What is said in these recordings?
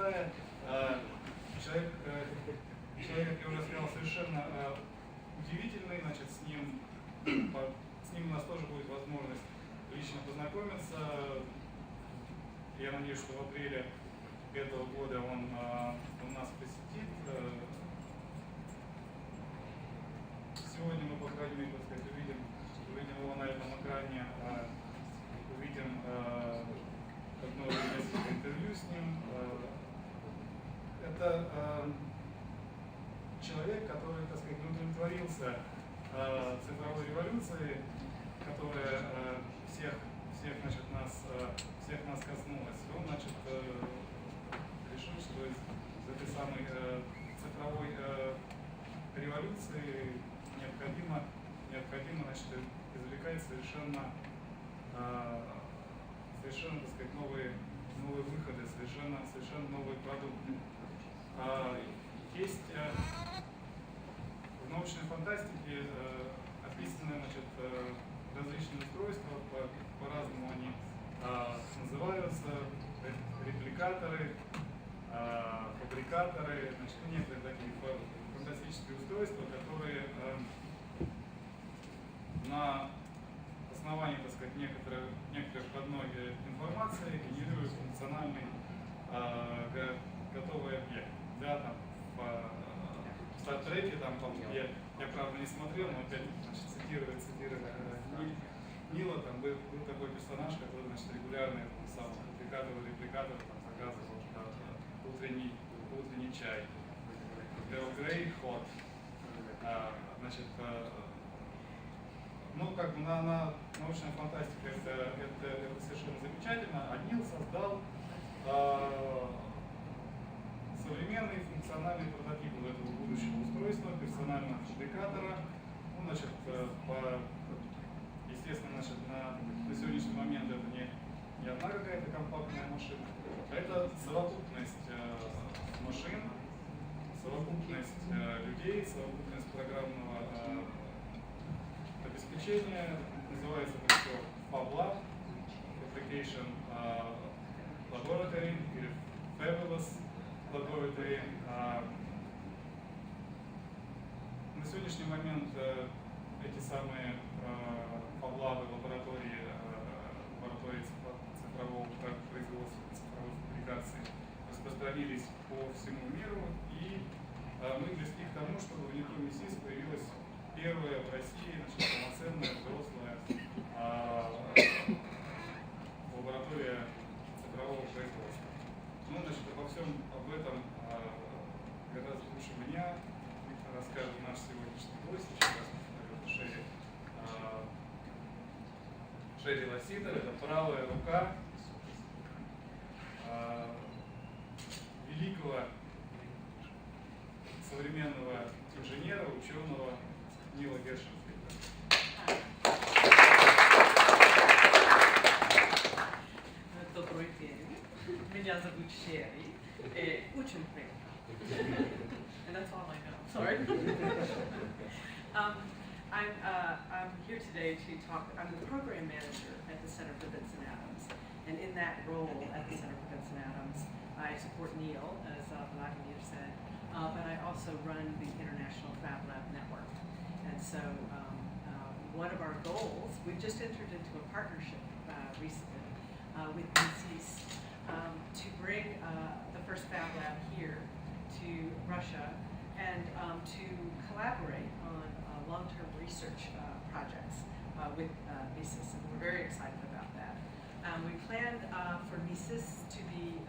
непростая. Человек, как я уже сказал, совершенно удивительный. Значит, с ним у нас тоже будет возможность лично познакомиться. Я надеюсь, что в апреле этого года он нас посетит. Сегодня мы, по крайней мере, так сказать, увидим его на этом экране, увидим одно или несколько интервью с ним. Это человек, который, так сказать, удовлетворился цифровой революцией, которая всех нас коснулась. Он, значит, решил, что из этой самой цифровой революции необходимо, значит, извлекать совершенно, так сказать, новые выходы, совершенно новые продукты. Есть в научной фантастике описаны, значит, различные устройства, по-разному они называются, репликаторы, фабрикаторы, значит, некоторые такие фантастические устройства, которые на основании, так сказать, некоторой входной информации генерируют функциональный готовый объект. Да, там в Стартреке, там, я правда не смотрел, но опять, значит, цитировать Нила, там был такой персонаж, который, значит, регулярно сам репликатор там заказывал утренний чай. Earl Grey hot. Значит, ну, как бы на научная фантастика это совершенно замечательно. А Нил создал современный функциональный прототип этого будущего устройства, персонального фабрикатора. Ну, значит, естественно, значит, на сегодняшний момент это не одна какая-то компактная машина, а это совокупность машин, совокупность людей, совокупность программного обеспечения. Называется это все FabLab, Application лаборатории или Fab Labs лаборатории. На сегодняшний момент эти самые FabLab лаборатории цифрового производства, цифровой фабрикации распространились по всему миру, и мы близки к тому, чтобы в НИТУ МИСиС появилась первая в России, значит, полноценная взрослая лаборатория цифрового производства. Ну, значит, обо всем об этом гораздо лучше меня расскажет наш сегодняшний гость, еще раз повторю, Sherry Lassiter. Это правая рука великого современного инженера, ученого Нила Гершенфельда. Добрый день. Меня зовут Sherry. Очень приятно. And that's all I know. Sorry. I'm here today to talk. I'm the program manager at the Center for Benson Adams, and in that role at the Center for Benson Adams, I support Neil, as Vladimir said, but I also run the International Fab Lab Network. And so one of our goals, we've just entered into a partnership recently with NITU to bring the first Fab Lab here to Russia and to collaborate on long-term research projects with MISiS, and we're very excited about that. We planned for MISiS to be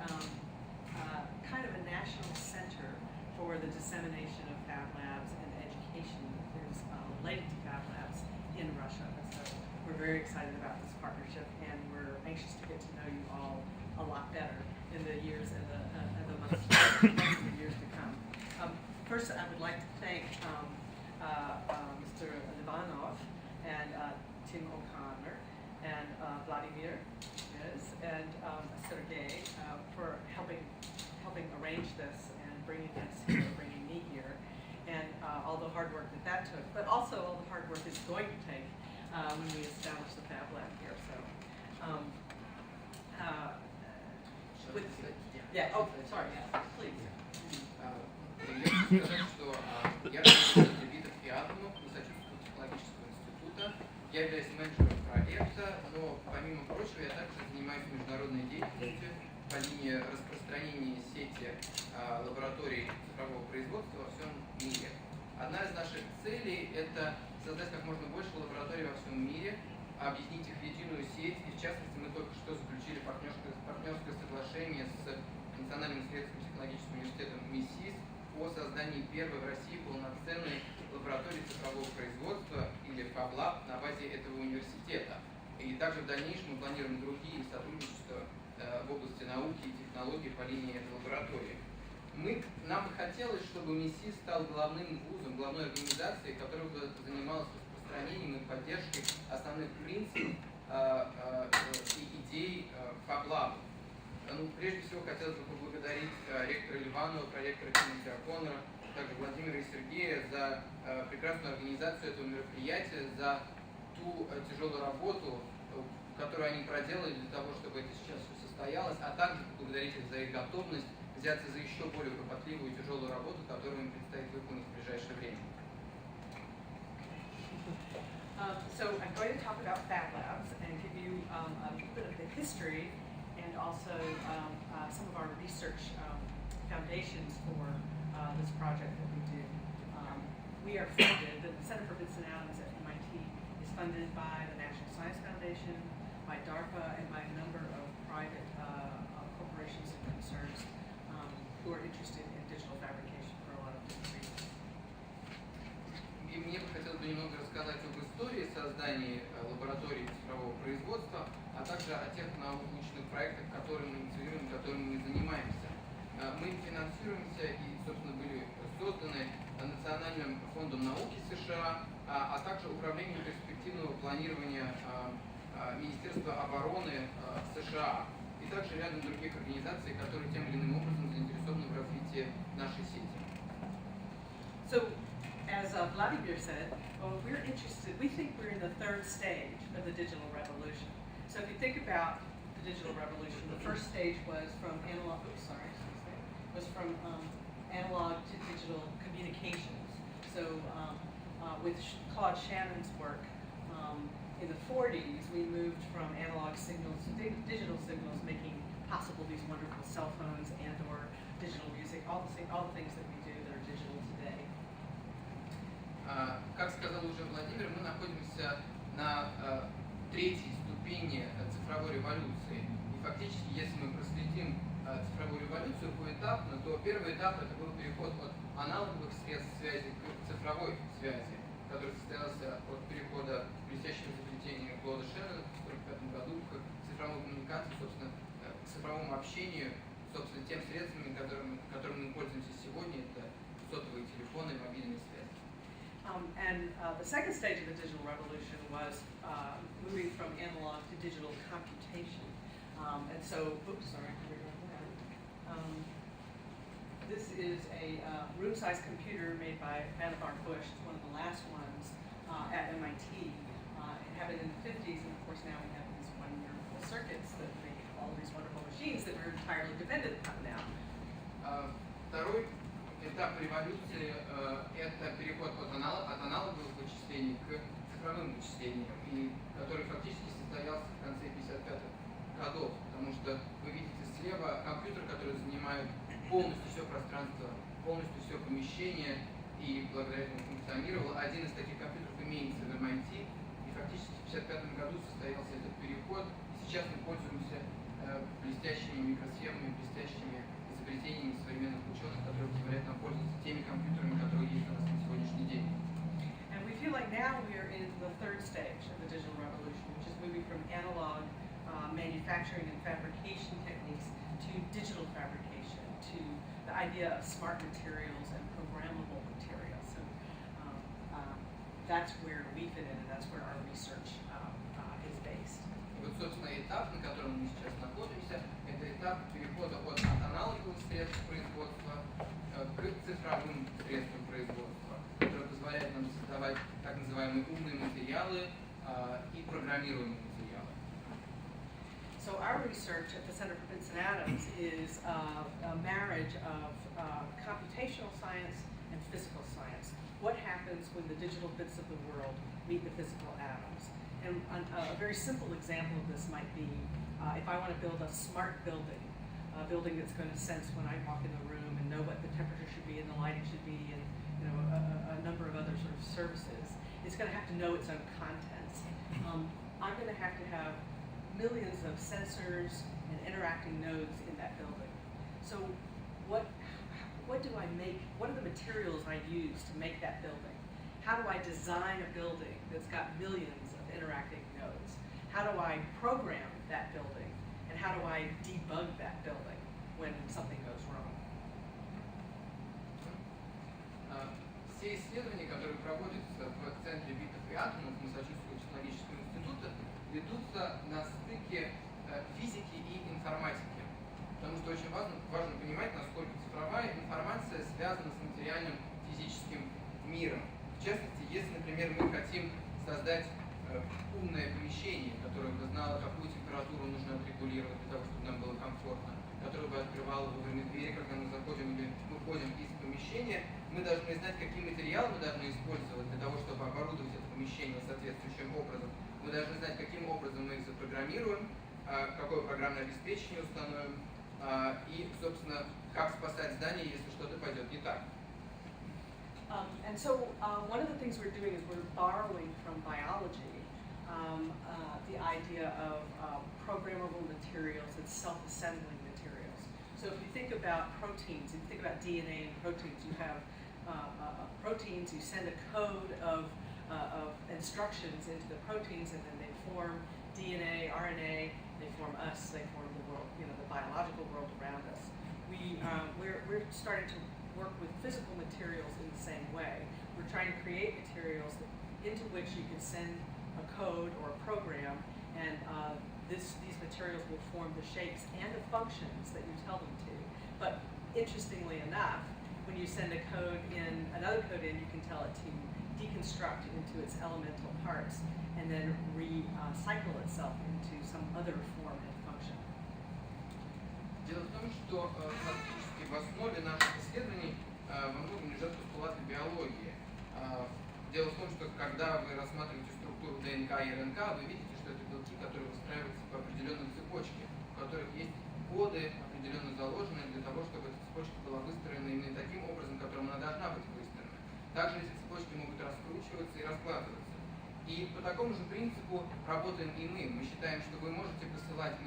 kind of a national center for the dissemination of Fab Labs and education that is related to Fab Labs in Russia. So we're very excited about this partnership, and we're anxious to get to know you all a lot better in the years and the months and the years to come. First, I would like to thank Mr. Ivanov and Tim O'Connor and Vladimir and Sergey for helping arrange this and bringing us here, bringing me here, and all the hard work that took, but also all the hard work it's going to take when we establish the Fab Lab here. So, Yeah, oh, sorry, yeah, please. Я хочу сказать, что я руководитель видов и атомов Массачусетского технологического института. Я являюсь менеджером проекта, но помимо прочего я также занимаюсь международной деятельностью по линии распространения сети лабораторий цифрового производства во всем мире. Одна из наших целей – это создать как можно больше лабораторий во всем мире, объединить их в единую сеть, и в частности мы только что заключили партнерское соглашение с Национальным исследовательским технологическим университетом МИСиС о создании первой в России полноценной лаборатории цифрового производства или Fab Lab на базе этого университета. И также в дальнейшем мы планируем другие сотрудничества в области науки и технологий по линии этой лаборатории. Нам бы хотелось, чтобы МИСиС стал главным вузом, главной организацией, которая бы занималась распространением и поддержкой основных принципов и идей Fab Lab. Прежде всего, хотелось бы поблагодарить ректора Ливанова, проректора Тимоти О'Коннора, также Владимира и Сергея за прекрасную организацию этого мероприятия, за ту тяжелую работу, которую они проделали для того, чтобы это сейчас все состоялось, а также поблагодарить их за их готовность взяться за еще более кропотливую и тяжелую работу, которую им предстоит выполнить в ближайшее время. So I'm going to talk about Fab Labs and give you a little bit of the history and also some of our research foundations for this project that we do. We are funded, the Center for Bits and Atoms at MIT is funded by the National Science Foundation, by DARPA, and by a number of private corporations and concerns who are interested in digital fabrication for a lot of different reasons. И мне бы хотелось бы немного рассказать об истории создания лабораторий цифрового производства, а также о тех научных проектах, которые мы инициируем, которыми мы занимаемся. Мы финансируемся и, собственно, были созданы Национальным фондом науки США, а также Управлением перспективного планирования Министерства обороны США и также рядом других организаций, которые тем или иным образом заинтересованы в развитии нашей сети. So, as Vladimir said, we're interested, we think we're in the third stage of the digital revolution. So if you think about the digital revolution, the first stage was from analog, analog to digital communications. So with Claude Shannon's work in the 40s, we moved from analog signals to digital signals, making possible these wonderful cell phones and/or digital music, all the things that we do that are digital today. Как сказал уже Владимир, мы находимся на третьей ступени цифровой революции. И фактически, если мы проследим цифровую революцию поэтапно, то первый этап это был переход от аналоговых средств связи к цифровой связи, который состоялся от перехода блестящего изобретения Клода Шеннона в 1945 году к цифровой коммуникации, собственно, к цифровому общению, собственно, тем средствами, которыми мы пользуемся сегодня, это сотовые телефоны и мобильные связи. And the second stage of the digital revolution was moving from analog to digital computation. And so, this is a room-sized computer made by Vannevar Bush. It's one of the last ones at MIT. It happened in the 50s, and of course now we have these wonderful circuits that make all these wonderful machines that we're entirely dependent upon now. Второй этап революции это переход от аналоговых вычислений к цифровым вычислениям, и который фактически состоялся в конце 55-х годов, потому что вы видите слева компьютер, который занимает полностью все пространство, полностью все помещение, и благодаря этому функционировал. Один из таких компьютеров имеется в MIT, и фактически в 1955 году состоялся этот переход, и сейчас мы пользуемся блестящими микросхемами, блестящими изобретениями современных ученых, которые позволяют нам пользоваться теми компьютерами, которые есть у нас на сегодняшний день. And we feel like now we are in the third stage of the digital revolution, which is moving from analog manufacturing and fabrication techniques to digital fabrication, to the idea of smart materials and programmable materials. So that's where we fit in, and that's where our research is based. И вот, собственно, этап, на котором мы сейчас находимся, это этап перехода от аналоговых средств производства к цифровым средствам производства, которые позволяют нам создавать так называемые умные материалы и программируемые материалы. So So our research at the Center for Bits and Atoms is a marriage of computational science and physical science. What happens when the digital bits of the world meet the physical atoms? And a very simple example of this might be if I want to build a smart building, a building that's going to sense when I walk in the room and know what the temperature should be and the lighting should be, and a number of other sort of services. It's going to have to know its own contents. I'm going to have millions of sensors and interacting nodes in that building. So what do I make? What are the materials I use to make that building? How do I design a building that's got millions of interacting nodes? How do I program that building? And how do I debug that building when something goes wrong? Все исследования, которые проводятся в Центре битов и атомов Массачусетского технологического института, ведутся на стыке физики и информатики. Потому что очень важно понимать, насколько цифровая информация связана с материальным физическим миром. В частности, если, например, мы хотим создать умное помещение, которое бы знало, какую температуру нужно отрегулировать для того, чтобы нам было комфортно, которое бы открывало вовремя двери, когда мы заходим или выходим из помещения, мы должны знать, какие материалы мы должны использовать для того, чтобы оборудовать это помещение соответствующим образом. Мы должны знать, каким образом мы их запрограммируем, какое программное обеспечение установим, и, собственно, как спасать здание, если что-то пойдет не так. And so one of the things we're doing is we're borrowing from biology the idea of programmable materials and self-assembling materials. So if you think about proteins, if you think about DNA and proteins, you have proteins, you send a code of instructions into the proteins, and then they form DNA, RNA, they form us, they form the world, the biological world around us. We're starting to work with physical materials in the same way. We're trying to create materials into which you can send a code or a program, and these materials will form the shapes and the functions that you tell them to. But interestingly enough, when you send another code in, you can tell it to deconstruct into its elemental parts and then recycle itself into some other form and function. Дело в том, что фактически в основе наших исследований во многом лежат постулаты биологии. Дело в том, что когда вы рассматриваете структуру ДНК и РНК, вы видите, что это белки, которые выстраиваются по определенной цепочке, в которых есть коды, определенно заложенные для того, чтобы эта цепочка была выстроена именно таким образом, которым она должна быть выстроена. Также эти цепочки могут раскручиваться и раскладываться. И по такому же принципу работаем и мы. Мы считаем, что вы можете посылать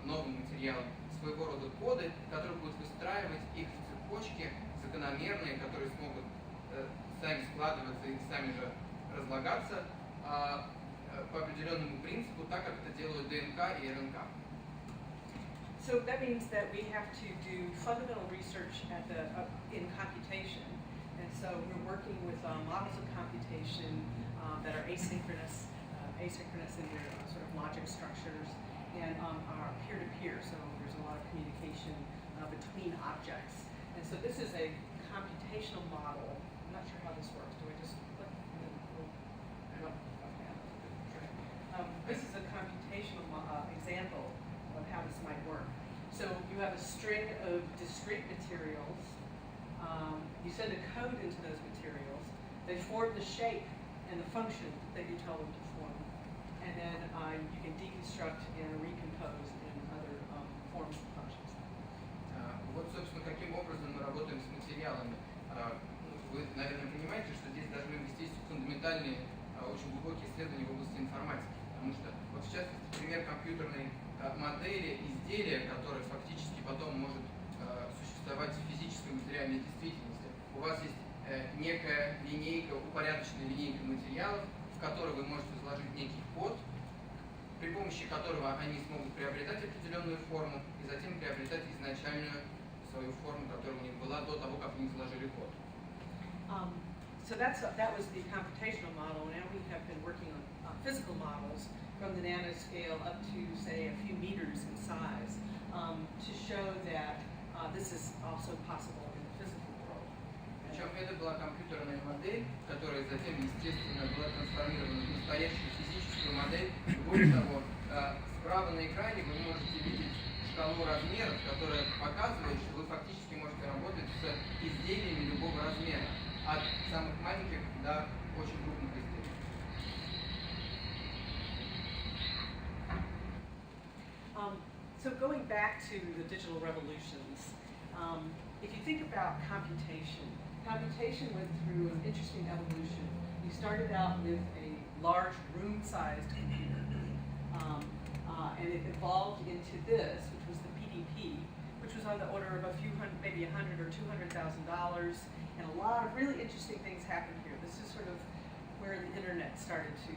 новым материалам своего рода коды, которые будут выстраивать их в цепочки закономерные, которые смогут сами складываться и сами же разлагаться по определенному принципу, так как это делают ДНК и РНК. So that means that we have to do fundamental research in computation, and so we're working with models of computation that are asynchronous in their sort of logic structures, and are peer-to-peer. So there's a lot of communication between objects, and so this is a computational model. I'm not sure how this works. Do I just click? No. Okay. This is a computational example of how this might work. So you have a string of discrete materials. You send a code into those materials. They form the shape and the function that you tell them to form. And then you can deconstruct and recompose in other forms and functions. Вот, собственно, каким образом мы работаем с материалами. Вы, наверное, понимаете, что здесь должны вестись фундаментальные, очень глубокие исследования в области информатики. Потому что, вот, в частности, пример компьютерной модели изделия, которое фактически потом может существовать в физической материальной действительности. У вас есть некая линейка, упорядоченная линейка материалов, в которой вы можете заложить некий код, при помощи которого они смогут приобретать определенную форму и затем приобретать изначальную свою форму, которая у них была до того, как они заложили код. So that was the computational model. Now we have been working on physical models from the nanoscale up to, say, a few meters in size to show that this is also possible in the physical world. Причем это была компьютерная модель, которая затем, естественно, была трансформирована в настоящую физическую модель. Более того, Справа на экране вы можете видеть шкалу размеров, которая показывает, что вы фактически можете работать с изделиями любого размера, от самых маленьких до очень крупных изделий. So going back to the digital revolutions, if you think about computation went through an interesting evolution. You started out with a large room-sized computer, and it evolved into this, which was the PDP, which was on the order of a few hundred, maybe $100,000 or $200,000, and a lot of really interesting things happened here. This is sort of where the internet started to,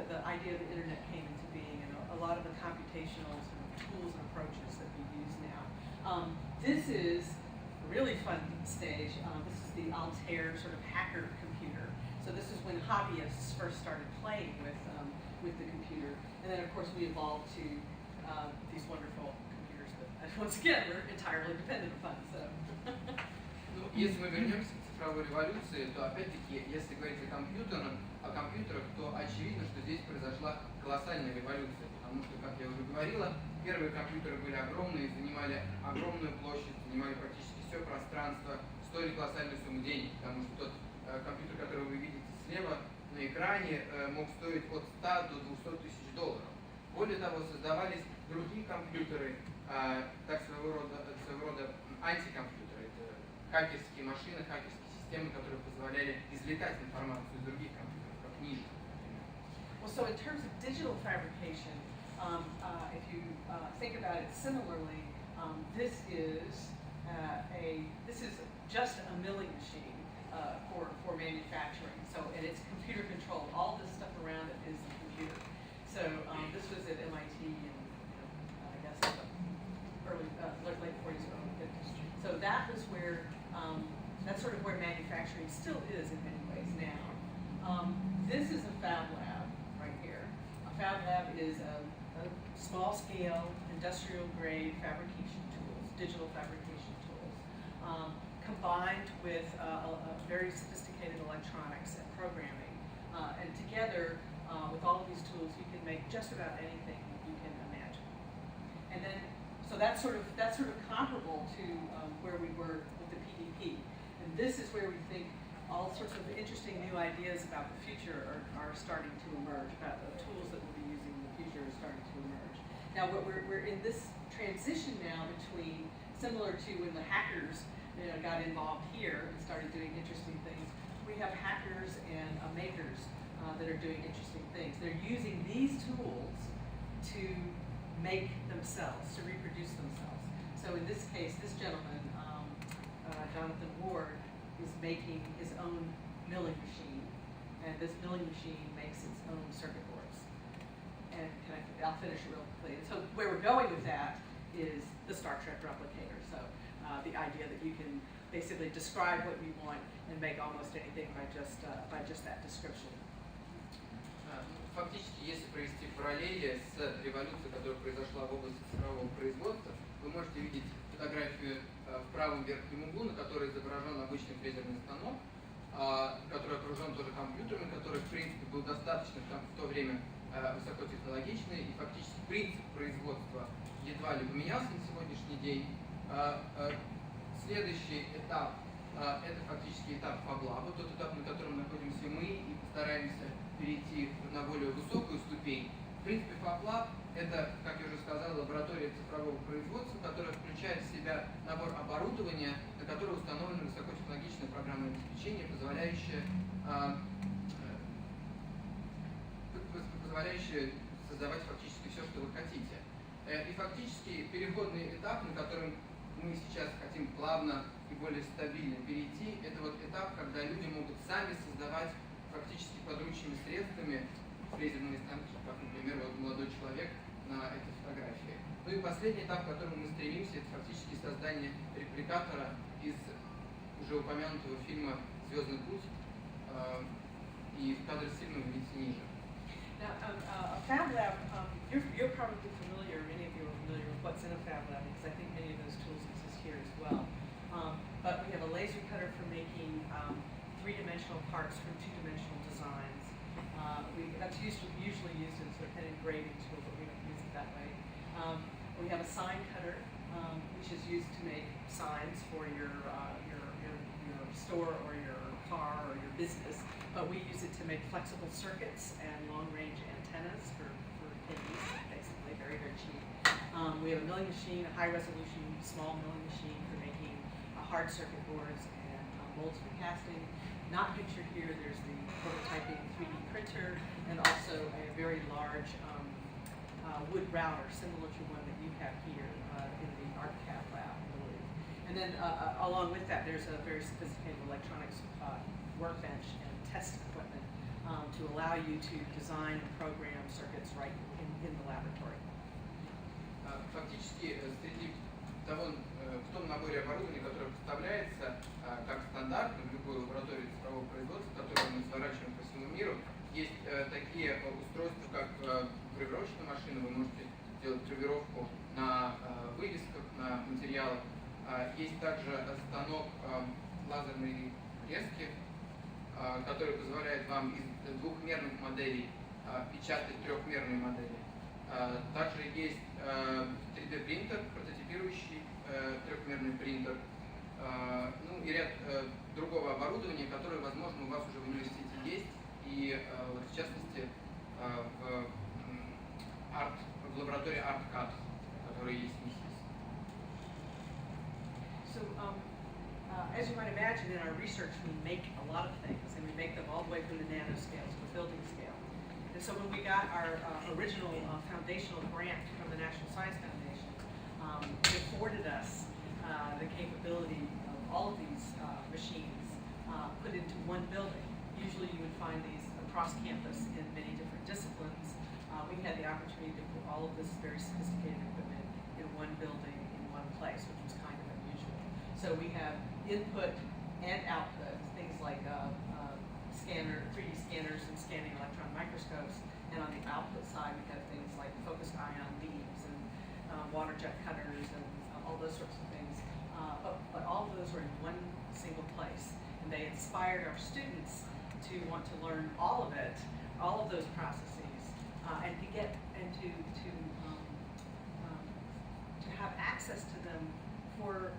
the idea of the internet came into being, and a lot of the computational sort of tools and approaches that we use now. This is a really fun stage. This is the Altair sort of hacker computer. So this is when hobbyists first started playing with the computer. And then of course we evolved to these wonderful computers that, once again, we're entirely dependent upon. So. Ну, если мы вернемся к цифровой революции, то опять-таки, если говорить о компьютерах, то очевидно, что здесь произошла колоссальная революция, потому что, как я уже говорила, первые компьютеры были огромные, занимали огромную площадь, занимали практически все пространство, стоили колоссальную сумму денег, потому что тот компьютер, который вы видите слева на экране, мог стоить от 100 до 200 тысяч долларов. Более того, создавались другие компьютеры, так своего рода антикомпьютеры. Это хакерские машины, хакерские системы, которые позволяли извлекать информацию из других компьютеров, как ниже. Well, so in terms of digital fabrication, if you think about it similarly, this is just a milling machine for manufacturing. So, and it's computer controlled. All this stuff around it is the computer. So this was at MIT in, I guess, early, late 40s, early 50s. So that was where, that's sort of where manufacturing still is in many ways now. This is a Fab Lab right here. A Fab Lab is a small-scale, industrial-grade fabrication tools, digital fabrication tools, combined with very sophisticated electronics and programming. And together, with all of these tools, you can make just about anything you can imagine. And then, so that's sort of comparable to where we were with the PDP. And this is where we think all sorts of interesting new ideas about the future are starting to emerge, about the tools that we'll be using in the future are starting to emerge. Now, we're in this transition now between, similar to when the hackers got involved here and started doing interesting things, we have hackers and makers that are doing interesting things. They're using these tools to make themselves, to reproduce themselves. So in this case, this gentleman, Jonathan Ward, is making his own milling machine, and this milling machine makes its own circuit boards. And I'll finish it real quickly. So where we're going with that is the Star Trek replicator. So the idea that you can basically describe what you want and make almost anything by just that description. Фактически, если провести параллели с революцией, которая произошла в области цифрового производства, вы можете видеть фотографию в правом верхнем углу, на которой изображен обычный фрезерный станок, который окружен тоже компьютерами, который, в принципе, был достаточно в то время высокотехнологичный, и фактически принцип производства едва ли поменялся на сегодняшний день. Следующий этап это фактически этап FabLab, тот этап, на котором находимся мы и постараемся перейти на более высокую ступень. В принципе, FabLab это, как я уже сказал, лаборатория цифрового производства, которая включает в себя набор оборудования, на которое установлено высокотехнологичное программное обеспечение, позволяющее создавать фактически все, что вы хотите. И фактически переходный этап, на котором мы сейчас хотим плавно и более стабильно перейти, это вот этап, когда люди могут сами создавать фактически подручными средствами фрезерные станки, как, например, вот молодой человек на этой фотографии. Ну и последний этап, к которому мы стремимся, это фактически создание репликатора из уже упомянутого фильма «Звездный путь», и кадры с фильма вы видите ниже. Now, a Fab Lab, you're probably familiar, many of you are familiar with what's in a Fab Lab, because I think many of those tools exist here as well. But we have a laser cutter for making three-dimensional parts from two-dimensional designs. That's usually used in sort of an engraving tool, but we that way. We have a sign cutter, which is used to make signs for your store or your car or your business. But we use it to make flexible circuits and long-range antennas for pennies, basically, very, very cheap. We have a milling machine, a high-resolution, small milling machine for making hard circuit boards and molds for casting. Not pictured here, there's the prototyping 3D printer and also a very large wood router, similar to one that you have here in the Fab Lab, I believe. And then along with that, there's a very sophisticated electronics workbench and test equipment to allow you to design and program circuits right in the laboratory. Фактически, среди в том наборе оборудования, которое поставляется как стандартно в любой лаборатории цифрового производства, которую мы сворачиваем по всему миру, есть такие устройства, как гравировочная машина, вы можете делать гравировку на вывесках, на материалах. Есть также станок лазерной резки, который позволяет вам из двухмерных моделей печатать трехмерные модели. Также есть 3D принтер, прототипирующий трехмерный принтер, ну и ряд другого оборудования, которое, возможно, у вас уже в университете есть, и вот, в частности в лаборатории ArtCAD, которая есть в МИСиС. So, as you might imagine, in our research, we make a lot of things, and we make them all the way from the nanoscale to the building scale. And so when we got our original foundational grant from the National Science Foundation, it afforded us the capability of all of these machines put into one building. Usually you would find these across campus in many different disciplines. We had the opportunity to put all of this very sophisticated equipment in one building in one place, which was kind of unusual. So we have input and output, things like 3D scanners and scanning electron microscopes, and on the output side we have things like focused ion beams and water jet cutters and all those sorts of things. But all of those were in one single place, and they inspired our students to want to learn all of it, all of those processes, and to get and to have access to them for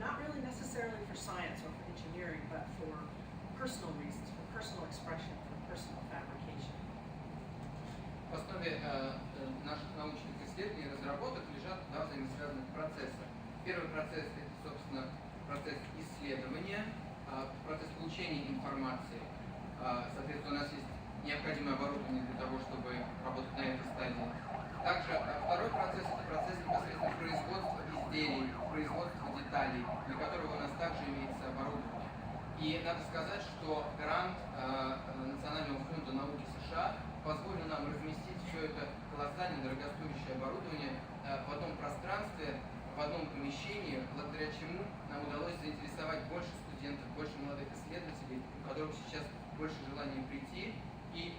not really necessarily for science or for engineering, but for personal reasons, for personal expression, for personal fabrication. В основе наших научных исследований и разработок лежат два взаимосвязанных процесса. Первый процесс – это, собственно, процесс исследования, процесс получения информации. Соответственно, у нас есть необходимое оборудование для того, чтобы работать на этой стадии. Также второй процесс – это процесс непосредственно производства изделий, производства деталей, для которого у нас также имеется оборудование. И надо сказать, что грант Национального фонда науки США позволил нам разместить все это колоссально дорогостоящее оборудование в одном пространстве, в одном помещении, благодаря чему нам удалось заинтересовать больше студентов, больше молодых исследователей, у которых сейчас больше желания прийти и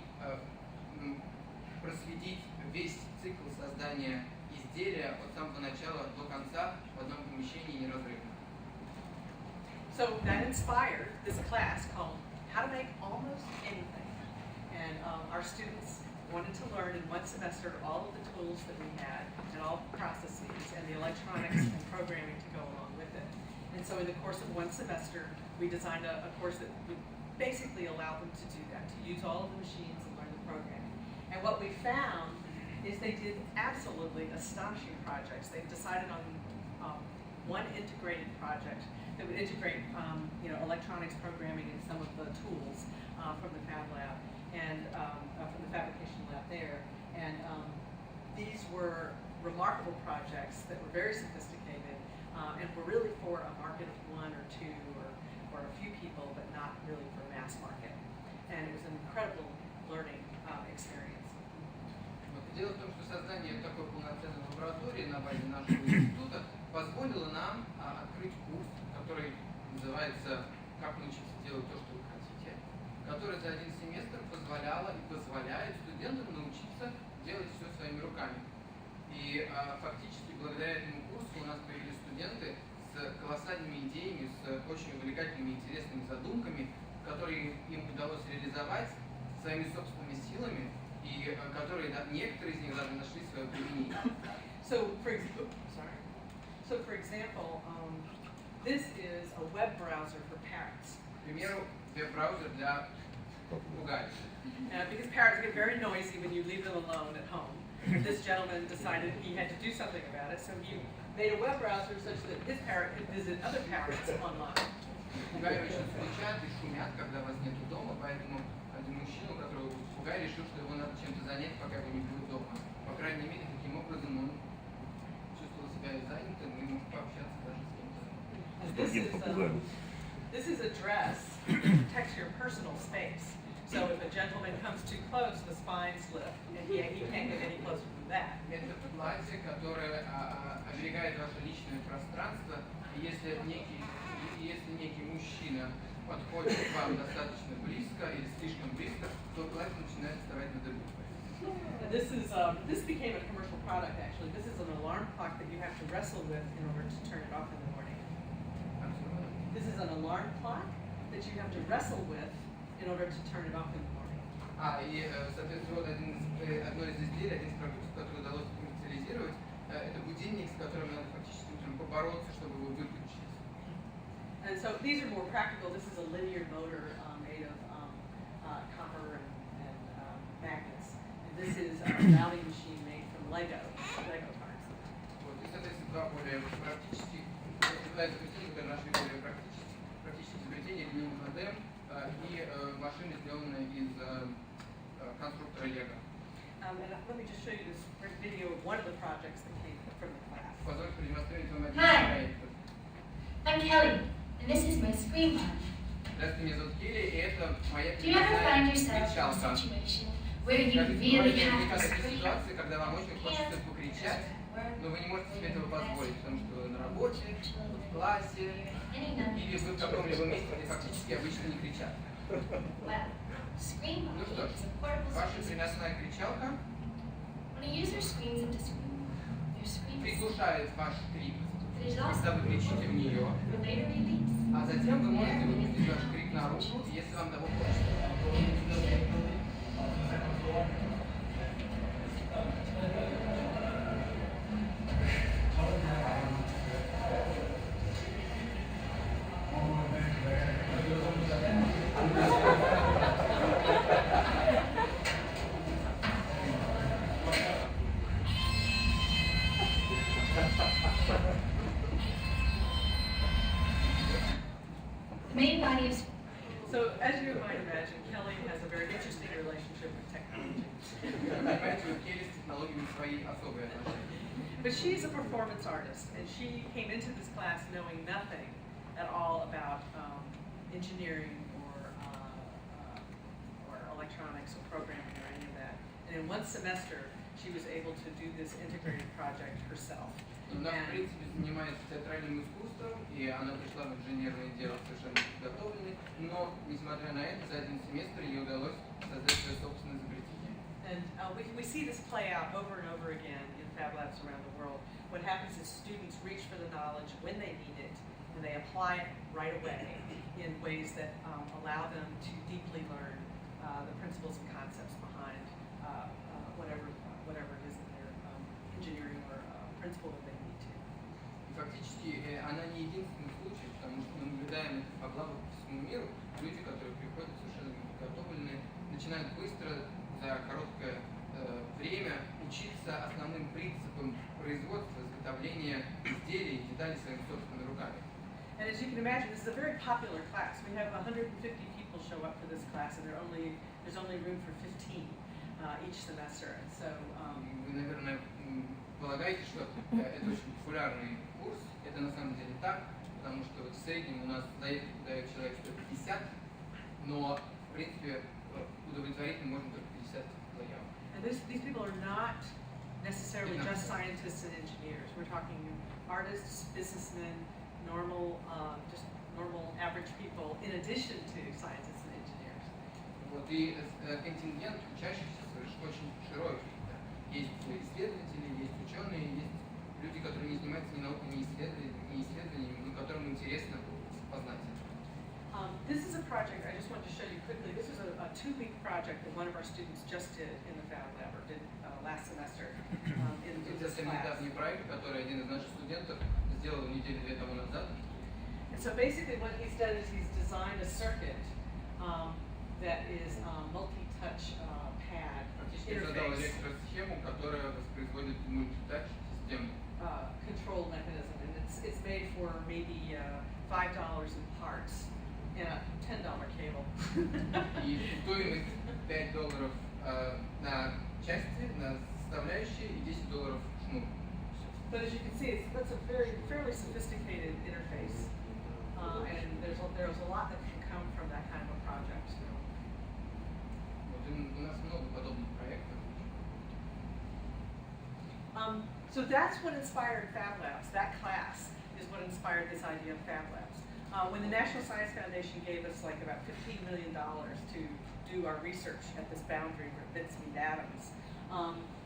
проследить весь цикл создания изделия от самого начала до конца в одном помещении неразрывно. So that inspired this class called How to Make Almost Anything. And our students wanted to learn in one semester all of the tools that we had and all the processes and the electronics and programming to go along with it. And so in the course of one semester, we designed a course that would basically allow them to do that, to use all of the machines and learn the programming. And what we found is they did absolutely astonishing projects. They decided on one integrated project that would integrate electronics programming and some of the tools from the Fab Lab and from the fabrication lab there. And these were remarkable projects that were very sophisticated and were really for a market of one or two or a few people, but not really for mass market. And it was an incredible learning experience. Дело в том, что создание такой полноценной лаборатории на базе нашего института позволило нам открыть курс, который называется «Как научиться делать то, что вы хотите», который за один семестр позволяла и позволяет студентам научиться делать все своими руками. И фактически благодаря этому курсу у нас появились студенты с колоссальными идеями, с очень увлекательными и интересными задумками, которые им удалось реализовать своими собственными силами и которые, некоторые из них даже нашли свое применение. So, for example, this is a web browser for parrots. К примеру, веб-браузер для попугаев. Because parrots get very noisy when you leave them alone at home. This gentleman decided he had to do something about it, so he made a web browser such that his parrot could visit other parrots online. Попугаи очень стучат и шумят, когда вас нету дома, поэтому один мужчина, у которого попугай, решил, что его надо чем-то занять, пока его не будет дома. По крайней мере, таким образом он чувствовал себя занятым и мог пообщаться даже с кем-то. This is a dress that protects your personal space. So if a gentleman comes too close, the spine slip, and he can't get any closer than that. Это платье, которое оберегает ваше личное пространство, и если некий мужчина подходит к вам достаточно близко или слишком близко, то платье начинает вставать на дыбу. This became a commercial product actually. This is an alarm clock that you have to wrestle with in order to turn it off in the morning. This is an alarm clock that you have to wrestle with in order to turn it off in the morning. И, соответственно, вот одно из изделий, один из продуктов, который удалось коммерциализировать, это будильник, с которым надо фактически утром побороться, чтобы его выключить. And so these are more practical. This is a linear motor made of copper and magnets. And this is a routing machine made from Lego parts. Вот, и, соответственно, два более практических, которые нашли более практических изобретений, это модем и машины, сделанные из конструктора Лего. And let me just show you this video of one of the projects that came from the class. Позвольте продемонстрировать вам один Hi, проект. I'm Kelly, and this is my screen pad. Здравствуйте, меня зовут Келли, и это моя Do you ever find переносная yourself in a кричалка. situation where you Скажите, really бывают have to такие scream? ситуации, когда вам очень хочется покричать, но вы не можете себе этого позволить, потому что вы на работе, в классе, или вы в каком-либо месте, где фактически обычно не кричат. Well, screen Ну что ж, is a portable ваша speaker. переносная кричалка When a user screams into screen, your screen приглушает ваш крик, it is когда also вы кричите в нее, later release. а затем вы можете выпустить ваш крик наружу, если вам того хочется. Main body of So as you might imagine, Kelly has a very interesting relationship with technology. Понимаете, у Келли с технологиями свои особые отношения. But she's a performance artist, and she came into this class knowing nothing at all about engineering or electronics or programming or any of that. And in one semester, she was able to do this integrated project herself. Она, в принципе, занимается театральным искусством, и она пришла в инженерное дело совершенно подготовленной, но, несмотря на это, за один семестр ей удалось создать свое собственное изобретение. And we see this play out over and over again in Fab Labs around the world. What happens is students reach for the knowledge when they need it, and they apply it right away in ways that allow them to deeply learn the principles and concepts behind whatever it is that they're engineering or principle that they need to. И фактически она не единственный случай, потому что мы наблюдаем это по FabLab по всему миру. Люди, которые приходят совершенно неподготовленные, начинают быстро, за короткое время, учиться основным принципам производства, изготовления изделий и деталей своими собственными руками. And as you can imagine, this is a very popular class. We have 150 people show up for this class, and there's only room for 15 each semester. And so, Вы, наверное, полагаете, что это очень популярный курс. Это на самом деле так, потому что в среднем у нас заявки дает человек 150, но, в принципе, удовлетворить мы можем только 50 заявок. and these people are not necessarily just scientists and engineers. We're talking artists, businessmen, normal average people, in addition to scientists and engineers. Вот, и контингент учащихся очень широкий. Есть исследователи, есть ученые, есть люди, которые не занимаются ни наукой, ни исследованиями, но которым интересно познать. This is a project project, I just wanted to show you quickly. This is a 2-week project that one of our students just did in the Fab Lab, or did last semester in Это this совсем class. недавний проект, который один из наших студентов сделал неделю-две тому назад. And so basically what he's done is he's designed a circuit that is multi-touch pad Фактически создал interface электросхему, которая воспроизводит мультитач систему. control mechanism, and it's made for maybe $5 in parts and a $10 cable. И стоимость $5 на части, на составляющие, и $10 шнур. But as you can see, that's a fairly sophisticated interface, and there's a lot that can come from that kind of a project. Вот у нас много подобных проектов. So that's what inspired Fab Labs. That class is what inspired this idea of Fab Labs. When the National Science Foundation gave us like about $15 million to do our research at this boundary for bits and atoms,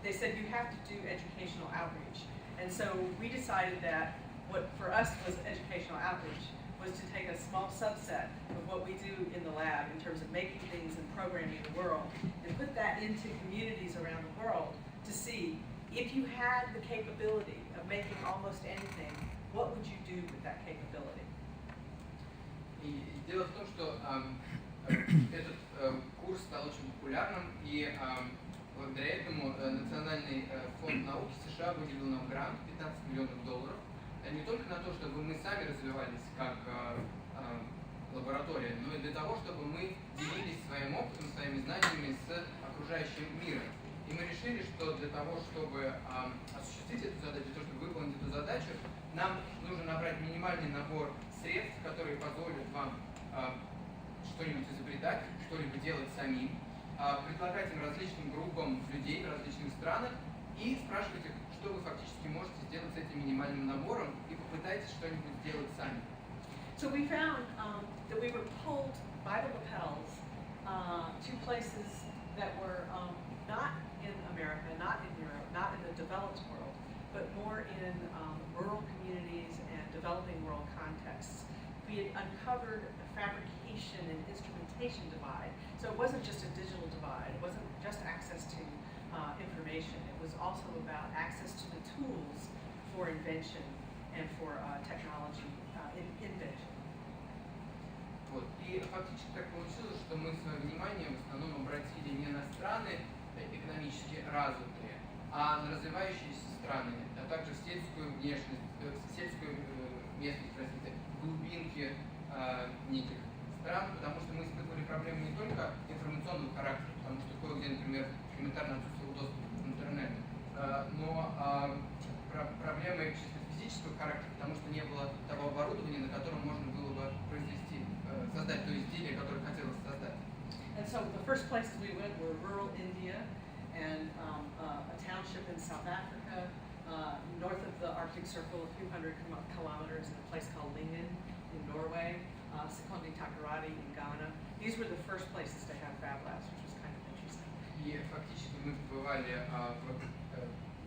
they said you have to do educational outreach. And so we decided that what for us was educational outreach was to take a small subset of what we do in the lab in terms of making things and programming the world and put that into communities around the world to see if you had the capability of making almost anything, what would you do with that capability? И дело в том, что этот курс стал очень популярным, и благодаря этому Национальный фонд науки США выделил нам грант $15 миллионов, не только на то, чтобы мы сами развивались как лаборатория, но и для того, чтобы мы делились своим опытом, своими знаниями с окружающим миром. И мы решили, что для того, чтобы осуществить эту задачу, для того, чтобы выполнить эту задачу, нам нужно набрать минимальный набор средств, которые позволят вам что-нибудь изобретать, что-либо делать самим, предлагать им различным группам людей в различных странах и спрашивать их, что вы фактически можете сделать с этим минимальным набором, и попытайтесь что-нибудь сделать сами. So we found that we were pulled by the lapels to places that were not in America, not in Europe, not in the developed world, but more in rural communities and developing world contexts. We had uncovered a fabrication and instrumentation divide. So it wasn't just a digital divide, it wasn't just access to information, it was also about access to the tools for invention and for technology invention. Вот. И фактически так получилось, что мы свое внимание в основном обратили не на страны экономически развитые, а на развивающиеся страны, а также в сельскую внешность, сельскую местность, простите, глубинки неких стран, потому что мы испытывали проблемы не только информационного характера, потому что кое-где, например, элементарно отсутствовал доступ к интернету, но проблемы чисто физического характера, потому что не было того оборудования, на котором можно было бы произвести, создать то изделие, которое хотелось создать. And so the first places we went were rural India and a township in South Africa, north of the Arctic Circle, a few hundred kilometers, in a place called Lingen in Norway, Sekondi Takoradi in Ghana. These were the first places to have Fab Labs, which was kind of interesting. И фактически мы побывали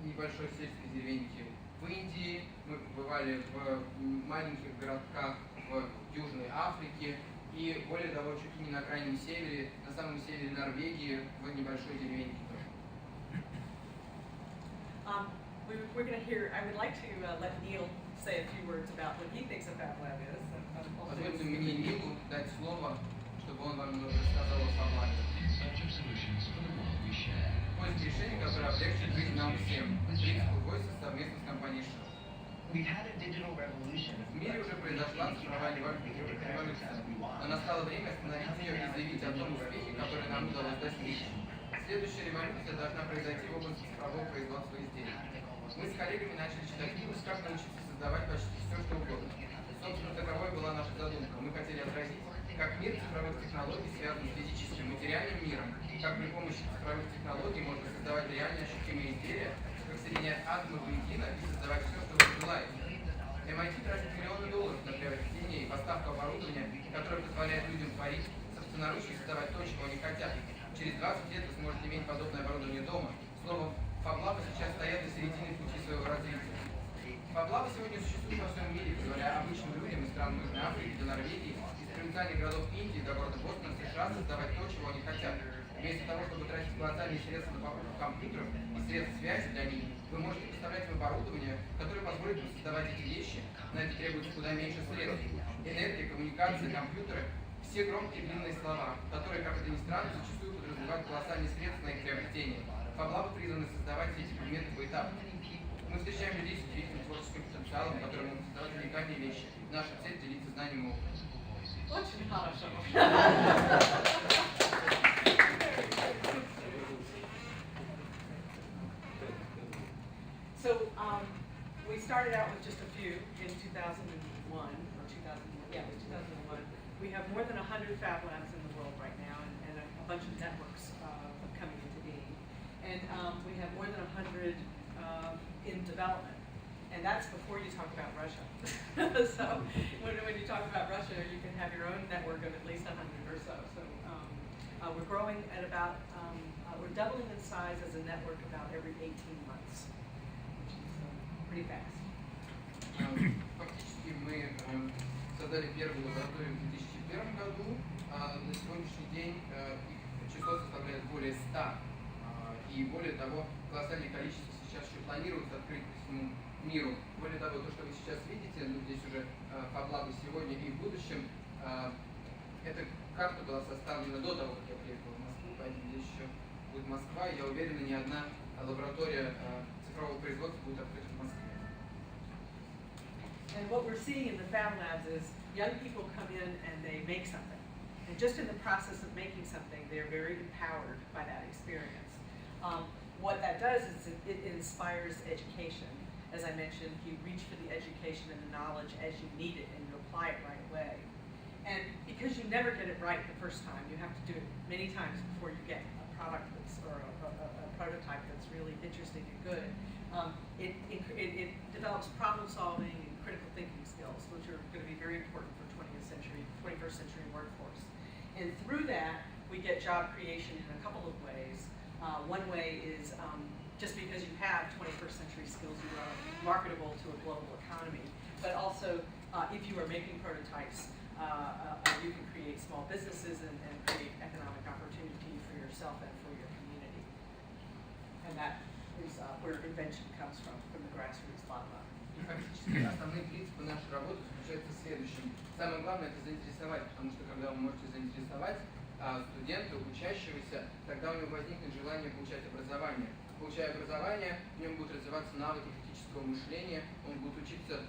в небольшой сельской деревеньке в Индии, мы побывали в маленьких городках в Южной Африке и, более того, чуть ли не на крайнем севере, на самом севере Норвегии, в небольшой деревеньке тоже. We're going to hear, I would like to let Neil say a few words about what he thinks a Fab Lab is. Позвольте мне Нилу дать слово, чтобы он вам рассказал о Fab Labs. Поиск решений, которое облегчит жизнь нам всем. Principal Voices совместно с компанией Shell. В мире уже произошла цифровая революция, но настало время остановить ее и заявить о том успехе, который нам удалось достичь. Следующая революция должна произойти в области цифрового производства изделий. Мы с коллегами начали читать книгу «Как научиться создавать почти все, что угодно». Собственно, таковой была наша задумка. Мы хотели отразить, как мир цифровых технологий связан с физическим, материальным миром, как при помощи цифровых технологий можно создавать реально ощутимые изделия, как соединять атомы воедино и создавать все, что вы желаете. MIT тратит миллионы долларов на приобретение и поставку оборудования, которое позволяет людям творить, собственноручно создавать то, чего они хотят. Через 20 лет вы сможете иметь подобное оборудование дома. Словом, Fab Labs сейчас стоят на середине пути своего развития. Fab Labs сегодня существуют во всем мире, позволяя обычным людям из стран Южной Африки до Норвегии, из провинциальных городов Индии до города Бостона, США создавать то, чего они хотят. Вместо того, чтобы тратить колоссальные средства на покупку компьютеров и средств связи для них, вы можете поставлять им оборудование, которое позволит вам создавать эти вещи. На это требуется куда меньше средств. Энергия, коммуникации, компьютеры – все громкие длинные слова, которые, как это ни странно, зачастую подразумевают колоссальные средства на их приобретение. Fab Labs призваны создавать все эти предметы поэтапно. Мы встречаем людей с удивительным творческим потенциалом, которые могут создавать уникальные вещи. Наша цель – делиться знанием и опытом. Очень хорошо. So we started out with just a few in 2001, or 2001, yeah, it was 2001. We have more than 100 Fab Labs in the world right now, and a bunch of networks coming into being. And we have more than 100 in development. And that's before you talk about Russia. So when you talk about Russia, you can have your own network of at least 100 or so. So we're growing at about, we're doubling in size as a network about every 18 months. Pretty fast. Фактически мы создали первую лабораторию в 2001 году. На сегодняшний день их число составляет более 100. И более того, колоссальное количество сейчас еще планируется открыть по всему миру. Более того, то, что вы сейчас видите, ну, здесь уже Fab Labs сегодня и в будущем, эта карта была составлена до того, как я приехал в Москву, поэтому здесь еще будет Москва. Я уверен, ни одна лаборатория цифрового производства будет открыта в Москве. And what we're seeing in the Fab Labs is young people come in and they make something. And just in the process of making something, they're very empowered by that experience. What that does is it inspires education. As I mentioned, you reach for the education and the knowledge as you need it and you apply it right away. And because you never get it right the first time, you have to do it many times before you get a product that's, or a prototype that's really interesting and good. It develops problem solving and critical thinking skills, which are going to be very important for 21st century workforce. And through that, we get job creation in a couple of ways. One way is just because you have 21st century skills, you are marketable to a global economy. But also, if you are making prototypes, you can create small businesses and create economic opportunity for yourself and for your community. And that is where Invention comes from the grassroots bottom up. И фактически основные принципы нашей работы заключаются в следующем. Самое главное – это заинтересовать, потому что когда вы можете заинтересовать студента, учащегося, тогда у него возникнет желание получать образование. Получая образование, в нем будут развиваться навыки критического мышления, он будет учиться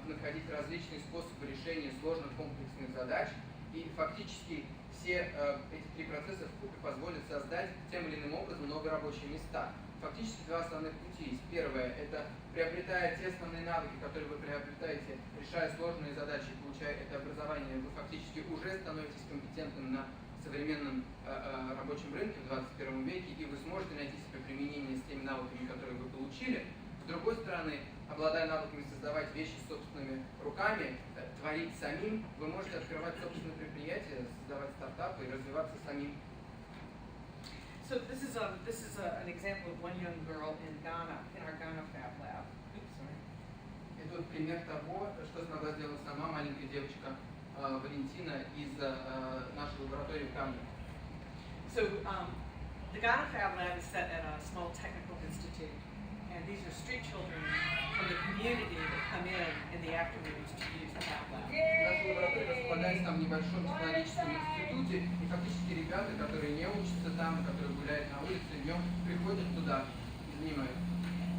находить различные способы решения сложных комплексных задач, и фактически все эти три процесса вкупе позволят создать тем или иным образом новые рабочие места. Фактически два основных пути есть. Первое – это приобретая те основные навыки, которые вы приобретаете, решая сложные задачи, получая это образование, вы фактически уже становитесь компетентным на современном рабочем рынке в 21 веке, и вы сможете найти себе применение с теми навыками, которые вы получили. С другой стороны, обладая навыками создавать вещи собственными руками, творить самим, вы можете открывать собственные предприятия, создавать стартапы и развиваться самим. So this is an example of one young girl in Ghana, in our Ghana Fab Lab. Oops, sorry. Это вот пример того, что смогла сделать сама маленькая девочка Валентина из нашей лаборатории в Гане. So the Ghana Fab Lab is set at a small technical institute, and these are street children from the community that come in the afternoons to use the Fab Lab. Наша лаборатория располагается там в небольшом технологическом институте, и фактически ребята, которые не учатся там, которые гуляют на улице днем, приходят туда и занимаются.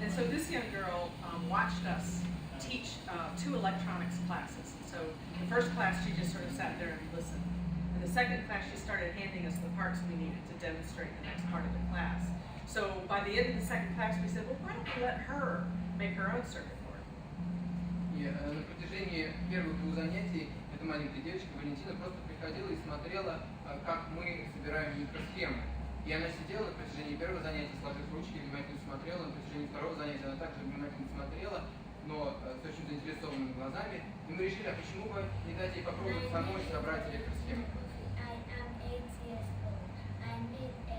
And so this young girl watched us teach 2 electronics classes. So the first class she just sort of sat there and listened. In the second class she started handing us the parts we needed to demonstrate the next part of the class. So by the end of the second class we said, well, why don't we let her make her own circuit board? И на протяжении первых 2 занятий эта маленькая девочка Валентина просто приходила и смотрела, как мы собираем микросхемы. И она сидела на протяжении первого занятия, сложив ручки, внимательно смотрела, на протяжении второго занятия она также внимательно смотрела, но с очень заинтересованными глазами. И мы решили, а почему бы не дать ей попробовать самой собрать электросхему?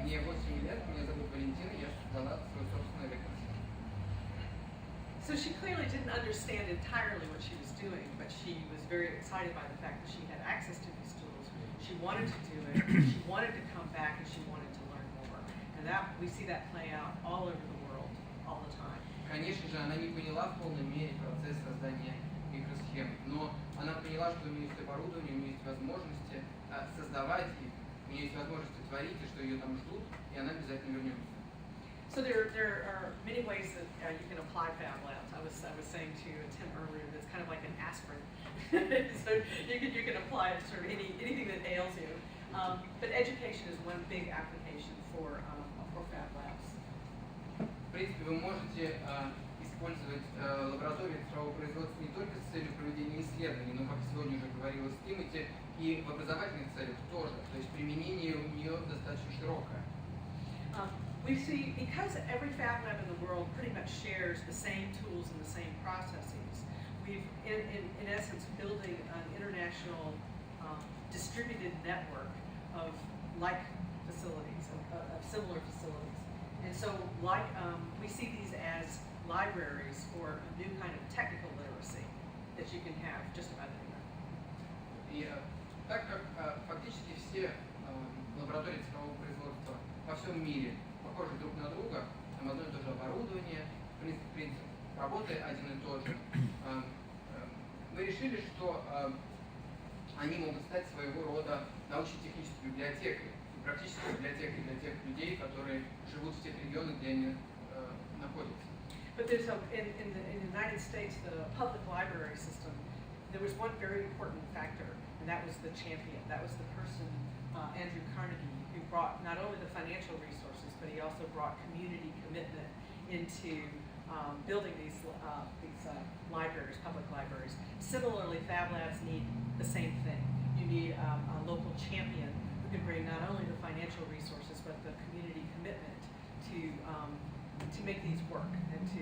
Мне 8 лет, меня зовут Валентина, я создала свою собственную электросхему. So she clearly didn't understand entirely what she was doing, but she was very excited by the fact that she had access to these tools. She wanted to do it, she wanted to come back, and she wanted to learn more. And that we see that play out all over the world, all the time. Конечно же, она не поняла в полной мере процесс создания микросхем, но она поняла, что у нее есть оборудование, у нее есть возможности создавать их, у нее есть возможности творить, и что ее там ждут, и она обязательно вернется. So there are many ways that you can apply Fab Labs. I was saying to Tim earlier that it's kind of like an aspirin. So you can apply it to sort of anything that ails you. But education is one big application for Fab Labs. В принципе, вы можете использовать лаборатории цифрового производства не только с целью проведения исследований, но, как сегодня уже говорилось в Тимати, и в образовательных целях тоже. То есть применение у нее достаточно широкое. We see, because every Fab Lab in the world pretty much shares the same tools and the same processes, we've, in essence, building an international distributed network of like facilities, of similar facilities. And so, like, we see these as libraries for a new kind of technical literacy that you can have just about anywhere. И так как фактически все лаборатории цифрового производства во всем мире похожи друг на друга, там одно и то же оборудование, принцип работы один и тот же, мы решили, что они могут стать своего рода научно-технической библиотекой, практической библиотекой для тех людей, которые живут в тех регионах, где они находятся. But there's in the United States, the public library system, there was one very important factor, and that was the champion. That was the person, Andrew Carnegie, who brought not only the financial resources, but he also brought community commitment into building these libraries, public libraries. Similarly, Fab Labs need the same thing. You need a local champion who can bring not only the financial resources, but the community commitment to make these work and to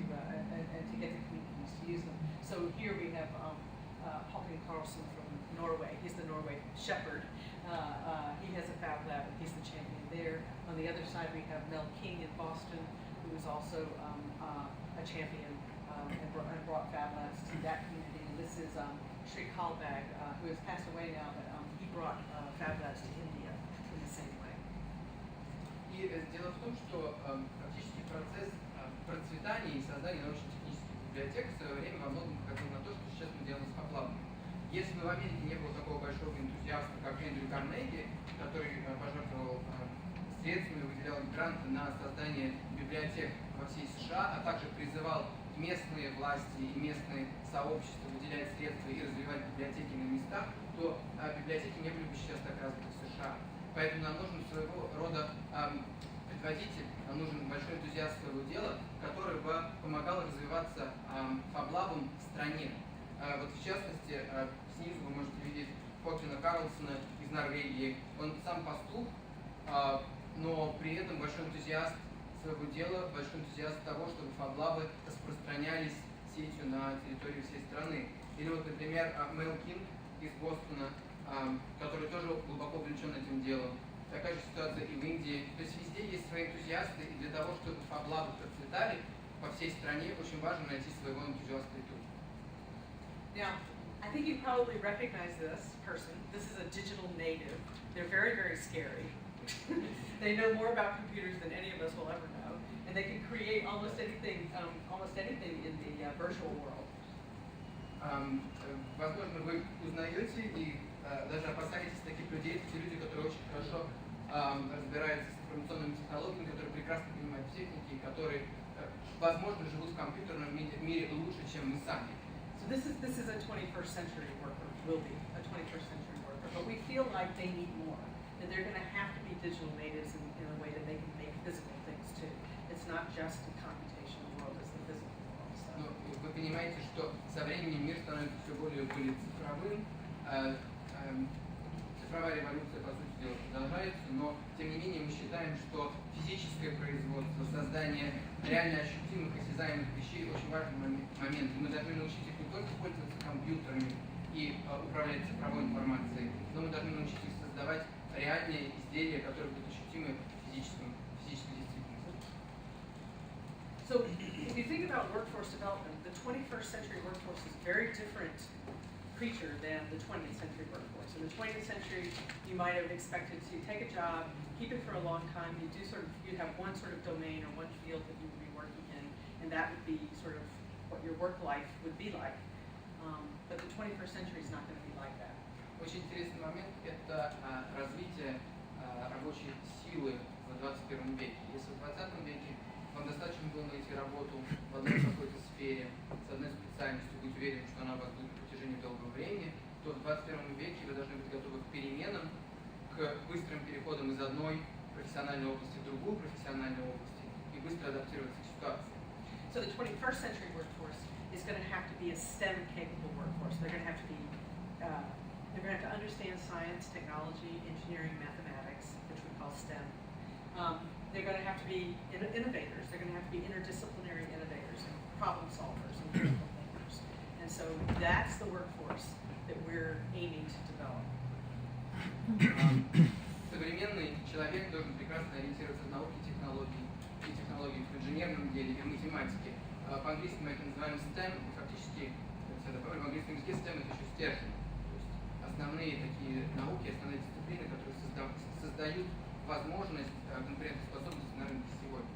get the communities to use them. So here we have Håkon Karlsson from Norway. He's the Norway shepherd. He has a Fab Lab, and he's the champion there. On the other side, we have Mel King in Boston, who is also a champion and brought Fab Labs to that community. And this is Sri Kalbag, who has passed away now, but he brought Fab Labs to India in the same way. И дело в том, что практически процесс процветания и создания научно-технических библиотек в свое время во многом походил на то, что сейчас мы делаем с Fab Labs. Если бы в Америке не было такого большого энтузиаста, как Эндрю Карнеги, который пожертвовал средствами, выделял гранты на создание библиотек во всей США, а также призывал местные власти и местные сообщества выделять средства и развивать библиотеки на местах, то библиотеки не были бы сейчас так развиты в США. Поэтому нам нужен своего рода предводитель, нам нужен большой энтузиаст своего дела, который бы помогал развиваться Fab Lab'ам в стране. Вот в частности, снизу вы можете видеть Håkona Karlssona из Норвегии. Он сам пастух, но при этом большой энтузиаст своего дела, большой энтузиаст того, чтобы Fab Lab'ы распространялись сетью на территории всей страны. Или вот, например, Мел Кинг из Бостона, который тоже глубоко увлечен этим делом. Такая же ситуация и в Индии. То есть везде есть свои энтузиасты, и для того, чтобы Fab Lab'ы процветали по всей стране, очень важно найти своего энтузиаста и тут. Now, I think you probably recognize this person. This is a digital native. They're very, very scary. They know more about computers than any of us will ever know, and they can create almost anything in the virtual world. Возможно, вы узнаете и даже опасаетесь таких людей, те люди, которые очень хорошо разбираются с информационными технологиями, которые прекрасно понимают техники, и которые, возможно, живут в компьютерном мире лучше, чем мы сами. So this is a 21st century worker, will be a 21st century worker, but we feel like they need more. That they're going to have to be digital natives in a way that they can make physical things too. It's not just the computational world, it's the physical world. So. Но вы понимаете, что со временем мир становится все более и более цифровым. Цифровая революция, по сути дела, продолжается, но тем не менее мы считаем, что физическое производство, создание реально ощутимых, осязаемых вещей очень важный момент. И мы должны научить их не только пользоваться компьютерами и управлять цифровой информацией, но мы должны научить их создавать реальные изделия, которые будут ощутимы в физической действительности. So if you think about workforce development, the 21st century workforce is a very different creature than the 20th century workforce. In the 20th century, you might have expected to take a job, keep it for a long time. You'd have one sort of domain or one field that you would be working in, and that would be sort of what your work life would be like. But the 21st century is not going to be like that. Очень интересный момент – это развитие рабочей силы в 21 веке. Если в 20 веке вам достаточно было найти работу в одной какой-то сфере, с одной специальностью, быть уверенным, что она у вас будет на протяжении долгого времени, то в 21 веке вы должны быть готовы к переменам, к быстрым переходам из одной профессиональной области в другую профессиональную область и быстро адаптироваться к ситуации. So the 21st century workforce is going to have to be a STEM-capable workforce. They're going to have to be, they're going to have to understand science, technology, engineering, mathematics, which we call STEM. They're going to have to be innovators. They're going to have to be interdisciplinary innovators and problem solvers and critical thinkers. And so that's the workforce that we're aiming to develop. Современный человек должен прекрасно ориентироваться в науке, и технологии в инженерном деле и в математике. По-английски мы это называем STEM, и фактически в английском языке STEM это еще стержень. То есть основные такие науки, основные дисциплины, которые создают возможность конкурентоспособности на рынке сегодня.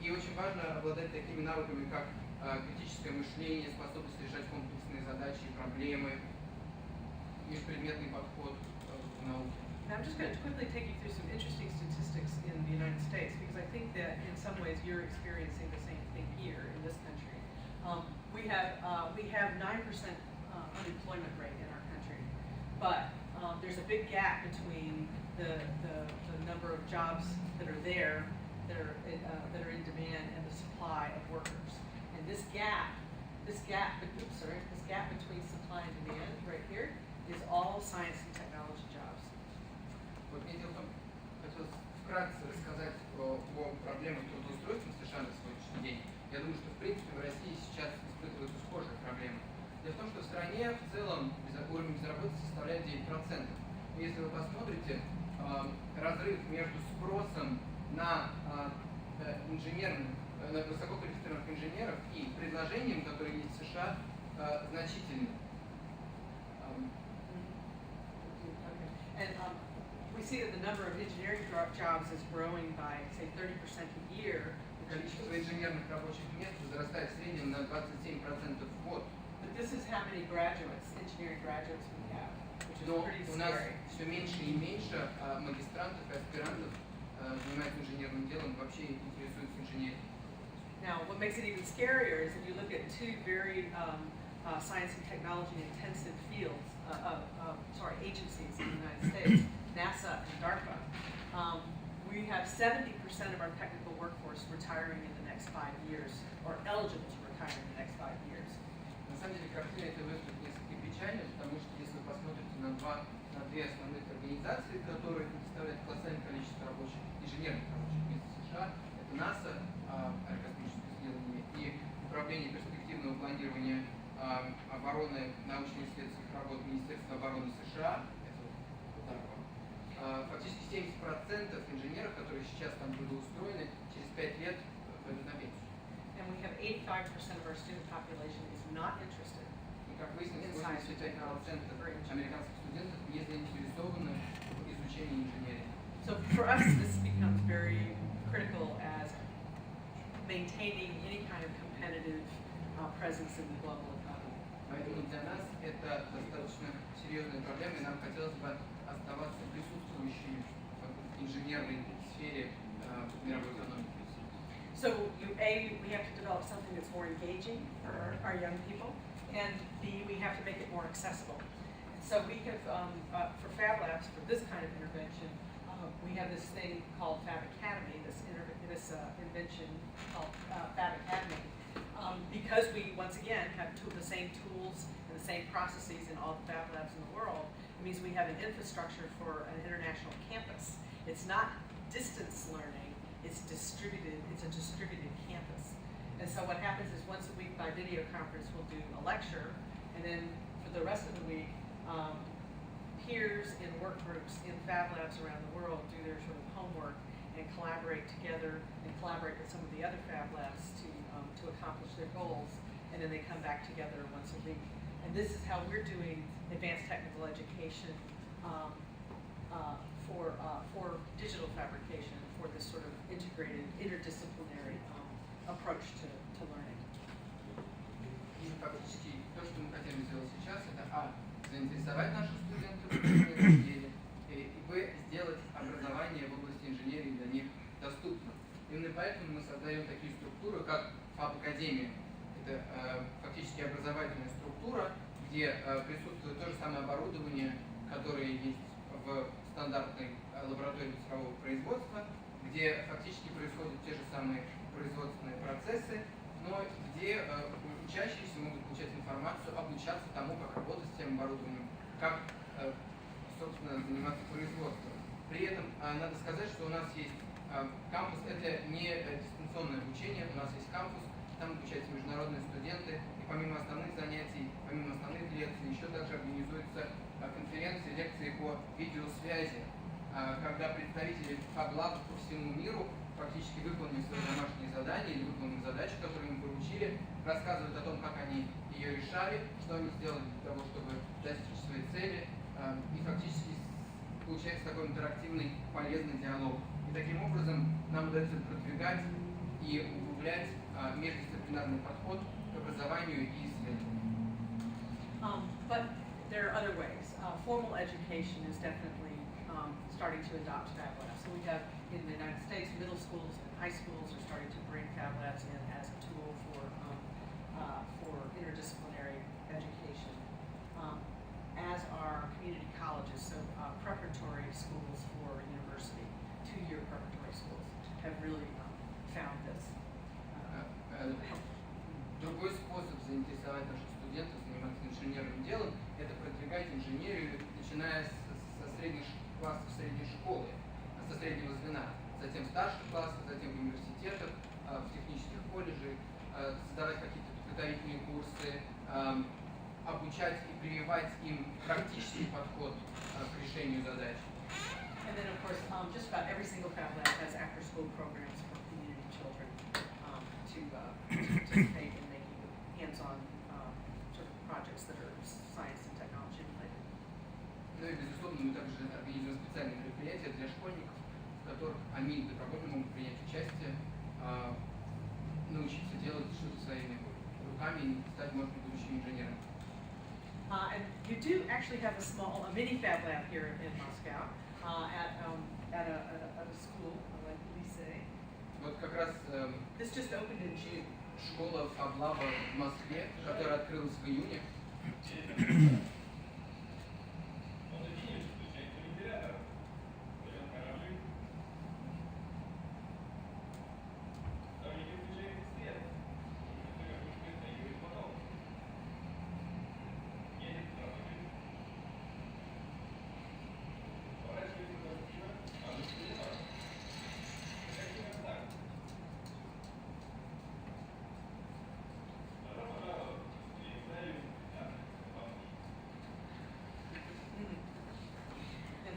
И очень важно обладать такими навыками, как критическое мышление, способность решать комплексные задачи и проблемы, межпредметный подход в науке. Now I'm just going to quickly take you through some interesting statistics in the United States, because I think that in some ways you're experiencing the same thing here in this country. We have 9% unemployment rate in our country, but there's a big gap between the number of jobs that are there, that are in demand, and the supply of workers. And this gap between supply and demand right here is all science and technology jobs. Вот мне дело в том, хотелось вкратце рассказать о проблемах трудоустройства в США на сегодняшний день. Я думаю, что в принципе в России сейчас испытываются схожие проблемы. Дело в том, что в стране в целом уровень безработицы составляет 9%. Но если вы посмотрите разрыв между спросом на высококвалифицированных инженеров и предложением, которое есть в США, значительный. We see that the number of engineering jobs is growing by, say, 30% a year. Количество инженерных рабочих мест возрастает в среднем на 27% в год. But this is how many graduates, engineering graduates we have, which is Но pretty у нас scary. все меньше и меньше магистрантов и аспирантов занимаются инженерным делом, вообще интересуются инженерией. Now, what makes it even scarier is if you look at two very science and technology intensive fields, agencies in the United States, NASA and DARPA. We have 70% of our technical workforce retiring in the next 5 years, or eligible to retire in the next 5 years. На самом деле картина это выглядит несколько печально, потому что если вы посмотрите на две основных организации, которые представляют колоссальное количество инженерных рабочих мест в США, это НАСА, аэрокосмическое исследование, и Управление перспективного планирования обороны научно-исследовательских работ Министерства обороны США, это DARPA. Фактически 70% инженеров, которые сейчас там трудоустроены, через 5 лет пойдут на пенсию. And we have 85% of our student population is not interested. И как выяснилось, 85% американских студентов не заинтересованы в изучении инженерии. So for us, this becomes very critical as maintaining any kind of competitive presence in the global economy. Поэтому для нас это достаточно серьезная проблема, и нам хотелось бы оставаться присутствующими в инженерной сфере мировой экономики. So, we have to develop something that's more engaging for our young people, and B, we have to make it more accessible. And so we have, for Fab Labs, for this kind of intervention, we have this thing called Fab Academy, this invention called Fab Academy, because we, once again, have the same tools and the same processes in all the Fab Labs in the world. It means we have an infrastructure for an international campus. It's not distance learning. It's a distributed campus. And so what happens is once a week by video conference we'll do a lecture, and then for the rest of the week, peers in work groups in Fab Labs around the world do their sort of homework and collaborate together and collaborate with some of the other Fab Labs to accomplish their goals. and then they come back together once a week. And this is how we're doing advanced technical education for digital fabrication, for this sort of integrated, interdisciplinary approach to learning. И фактически то, что мы хотим сделать сейчас, это заинтересовать наших студентов в инженерном деле, и сделать образование в области инженерии для них доступным. Именно поэтому мы создаем такие структуры, как Fab Академия. Это фактически образовательная структура, где присутствует то же самое оборудование, которое есть в стандартной лаборатории цифрового производства, где фактически происходят те же самые производственные процессы, но где учащиеся могут получать информацию, обучаться тому, как работать с тем оборудованием, как, собственно, заниматься производством. При этом надо сказать, что у нас есть кампус, это не дистанционное обучение, у нас есть кампус, там обучаются международные студенты, и помимо основных занятий, помимо основных лекций, еще также организуются конференции, лекции по видеосвязи, когда представители Fab Labs по всему миру, фактически выполнив свои домашние задания или выполнив задачу, которую им поручили, рассказывают о том, как они ее решали, что они сделали для того, чтобы достичь своей цели, и фактически получается такой интерактивный, полезный диалог. И таким образом нам удается продвигать и углублять междисциплинарный подход к образованию и исследованию. But there are other ways. Formal education is definitely starting to adopt Fab Labs. So we have in the United States, middle schools and high schools are starting to bring Fab Labs in as a tool for interdisciplinary education. As are community colleges, so preparatory schools for university, two-year preparatory schools have really found this. Другой способ заинтересовать наших студентов заниматься инженерным делом – это продвигать инженерию, начиная со средних классов средней школы, со среднего звена, затем в старших классах, затем в университетах, в технических колледжах, создавать какие-то подготовительные курсы, обучать и прививать им практический подход к решению задач. And then, of course, just about every single Fab Lab has after-school programs for community children to participate in making hands-on sort of projects that are science and technology related. Ну и, безусловно, мы также организуем специальные мероприятия для школьников, в которых они добровольно могут принять участие, научиться делать что-то своими руками и стать, может быть, будущими инженерами. And you do actually have a mini Fab Lab here in Moscow at a school, like lycée. Вот как раз This just opened in June. школа FabLab в Москве, которая открылась в июне.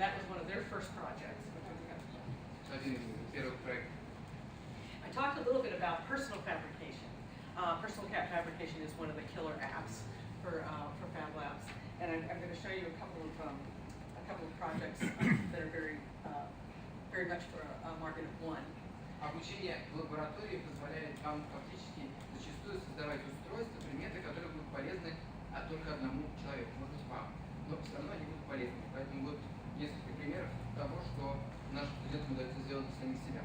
That was one of their first projects. Один из первых проектов. I talked a little bit about personal fabrication. Personal fabrication is one of the killer apps for Fab Labs, and I'm going to show you a couple of projects that are very much for a market of one. Обучение в лаборатории позволяет вам фактически зачастую создавать устройства, предметы, которые будут полезны только одному человеку, может быть вам, но все равно они будут полезны. Поэтому вот несколько примеров того, что нашим студентам удается сделать для самих себя.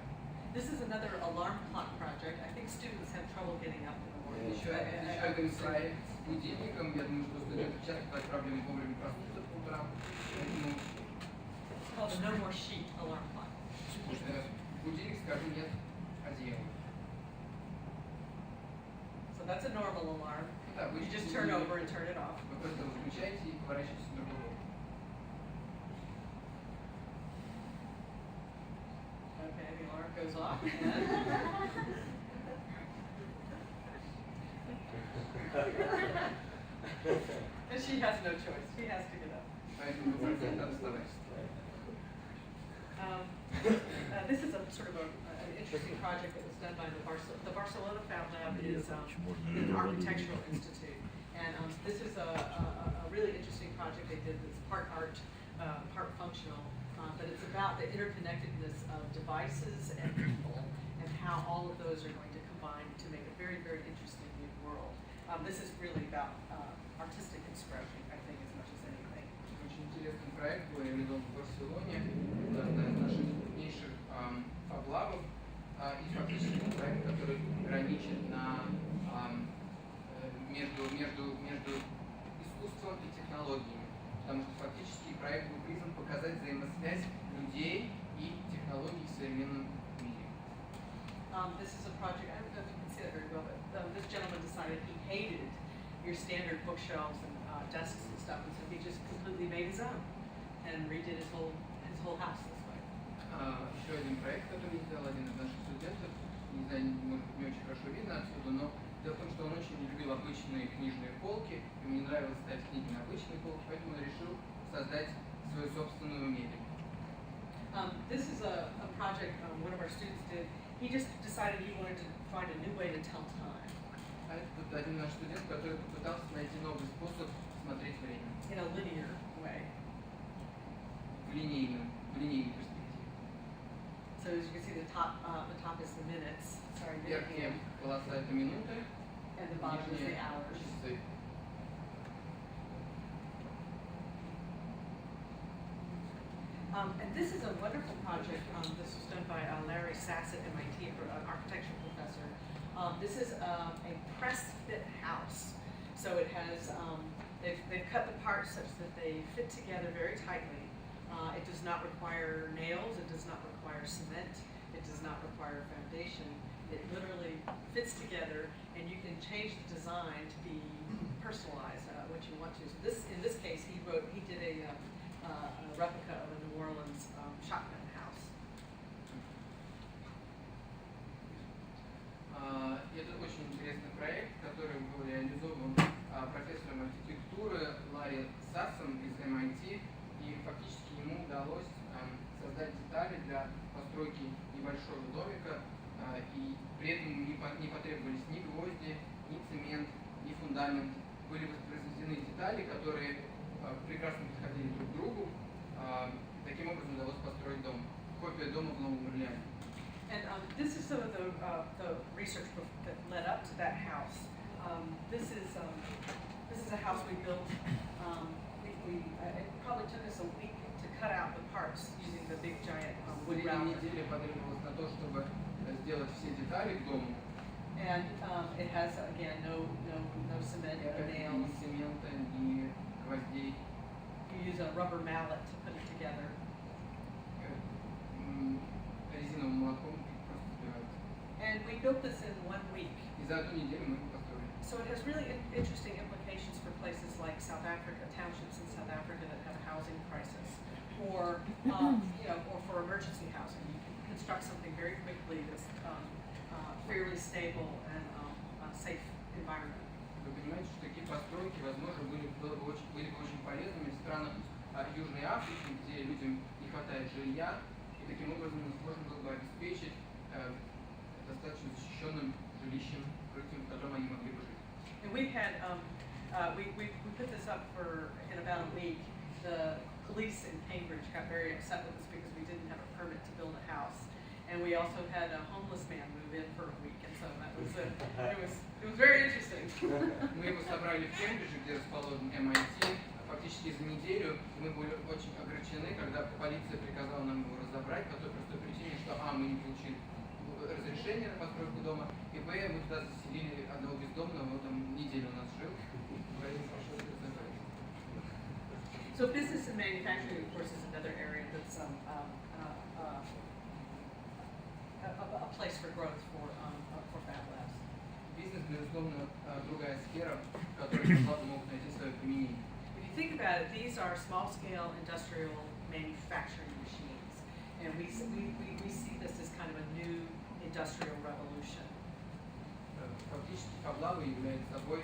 This is another alarm clock project. I think students have trouble getting up in the morning. Еще один проект с будильником. Я думаю, что студенты часто бывают проблемы вовремя проснуться по утрам. Поэтому It's called the No More Sheet alarm clock. будильник, скажем, нет одеяла. So that's a normal alarm. Да, вы You just turn over and turn it off. Вы просто его включаете и поворачиваетесь на другой бок. Okay, the alarm goes off. And she has no choice. She has to get up. Поэтому вы просто надо вставать. This is a sort of an interesting project that was done by the Barcelona Fab Lab is an architectural institute. And this is a really interesting project they did that's part art, part functional, but it's about the interconnectedness of devices and people and how all of those are going to combine to make a very, very interesting new world. This is really about artistic expression, I think, as much as anything. Очень интересный проект был реализован в Барселоне. Это одна из наших крупнейших фаблабов. И фактически это проект, который граничит между искусством и технологиями. Потому что фактически проект был призван показать взаимосвязь людей и технологий в современном мире. This is a project, I don't know if you can see that very well, but this gentleman decided he hated your standard bookshelves and desks and stuff, and so he just completely made his own and redid his whole house this way. Еще один проект, который сделал один из наших студентов, не знаю, может быть, не очень хорошо видно отсюда, но дело в том, что он очень не любил обычные книжные полки, ему не нравилось ставить книги на обычные полки, поэтому он решил создать свою собственную мебель. This is a project one of our students did. He just decided he wanted to find a new way to tell time. А это один наш студент, который попытался найти новый способ смотреть время. In a linear way. В линейной перспективе. So as you can see, the top is the minutes. Sorry, Верхняя полоса это минуты, and the bottom is the hours. Часы. And this is a wonderful project. This was done by Larry Sass at MIT, an architecture professor. This is a press fit house. So it has, they've cut the parts such that they fit together very tightly. It does not require nails, it does not require cement, it does not require foundation. It literally fits together, and you can change the design to be personalized, what you want to. So in this case, he did a replica of a New Orleans shotgun house. Это очень интересный проект, который был реализован профессором архитектуры Ларри Сассом из MIT, и фактически ему удалось создать детали для постройки небольшого домика, и при этом не потребовались ни гвозди, ни цемент, ни фундамент. Были воспроизведены детали, которые прекрасно подходили друг к другу. Таким образом удалось построить дом. Копия дома в Новом Орлеане. And this is some of the research that led up to that house. This is a house we built. It probably took us a week to cut out the parts using the big giant wood router. 2 недели потребовалось на то, чтобы сделать все детали к дому. And it has again no cement, no nails. Ни цемента, ни гвоздей. You use a rubber mallet to put it together. Резиновым молотком просто сбивается. And we built this in 1 week. И за 1 неделю мы его построили. So it has really interesting implications for places like South Africa, townships in South Africa that have a housing crisis, or or for emergency housing. You can construct something very quickly that's fairly stable and safe environment. Вы понимаете, что такие постройки, возможно, были бы очень полезными в странах Южной Африки, где людям не хватает жилья, и таким образом можно было бы обеспечить достаточно защищенным жилищем, в котором они могли бы жить. And we've had we put this up in about a week. The police in Cambridge got very upset with us because we didn't have a permit to build a house, and we also had a homeless man move in for a week, and so that was it was very interesting. Мы его собрали в Кембридже, где расположен MIT, фактически за неделю. Мы были очень огорчены, когда полиция приказала нам его разобрать по той простой причине, что мы не получили разрешение на постройку дома, и мы туда заселили одного бездомного, он там неделю у нас жил. So business and manufacturing, of course, is another area that's a place for growth for Fab Labs. Бизнес, безусловно, другая сфера, в которой фаблабы могут найти свое применение. If you think about it, these are small-scale industrial manufacturing machines, and we see this as kind of a new industrial revolution. Фактически фаблабы являются собой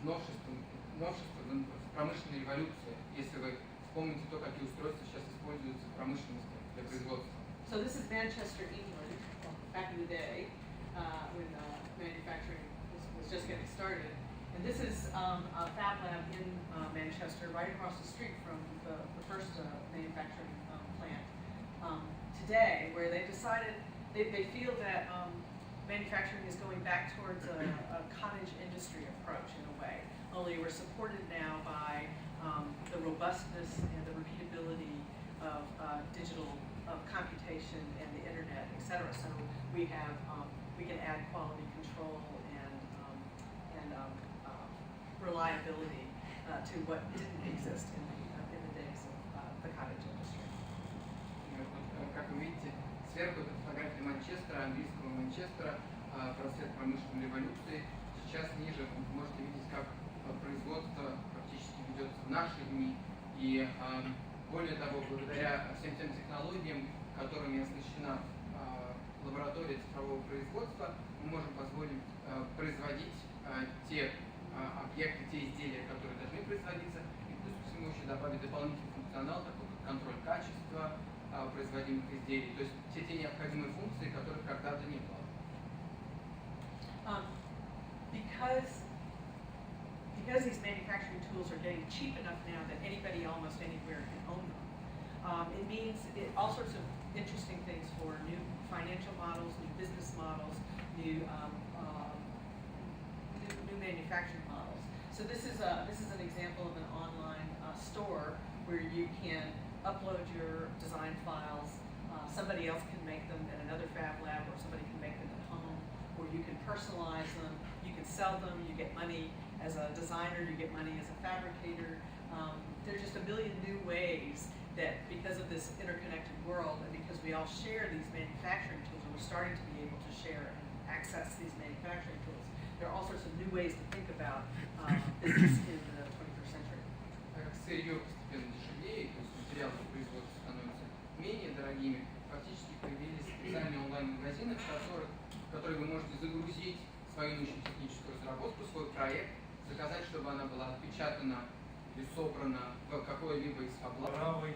новшеством промышленной революции, если вы вспомните то, какие устройства сейчас используются в промышленности для производства. So this is Manchester, England, back in the day when manufacturing was just getting started. And this is a Fab Lab in Manchester, right across the street from the first manufacturing plant. Today, where they've decided, they feel that manufacturing is going back towards a cottage industry approach in a way. Only we're supported now by the robustness and the repeatability of digital computation and the internet, etc. So we have we can add quality control and reliability to what didn't exist in the days of the cottage industry. Как вы видите, сверху это фотография Манчестера, английского Манчестера, просвет промышленной революции. Сейчас ниже вы можете видеть, как производство практически ведется в наши дни. И более того, благодаря всем тем технологиям, которыми оснащена лаборатория цифрового производства, мы можем позволить производить те объекты, те изделия, которые должны производиться, и плюс ко всему еще добавить дополнительный функционал, такой как контроль качества производимых изделий, то есть все те необходимые функции, которых когда-то не было. Because these manufacturing tools are getting cheap enough now that anybody almost anywhere can own them, it means all sorts of interesting things for new financial models, new business models, new manufacturing models. So this is an example of an online store where you can upload your design files. Somebody else can make them in another Fab Lab, or somebody can make them at home, or you can personalize them, you can sell them, you get money as a designer, you get money as a fabricator. There's just a million new ways that, because of this interconnected world, and because we all share these manufacturing tools, and we're starting to be able to share and access these manufacturing tools, there are all sorts of new ways to think about business in the 21st century. Так как сырье постепенно дешевеет, то есть материалы производства становятся менее дорогими, фактически появились специальные онлайн-магазины, в которые вы можете загрузить свою научно-техническую разработку, свой проект, заказать, чтобы она была отпечатана или собрана в какой-либо из Fab Labs. Правый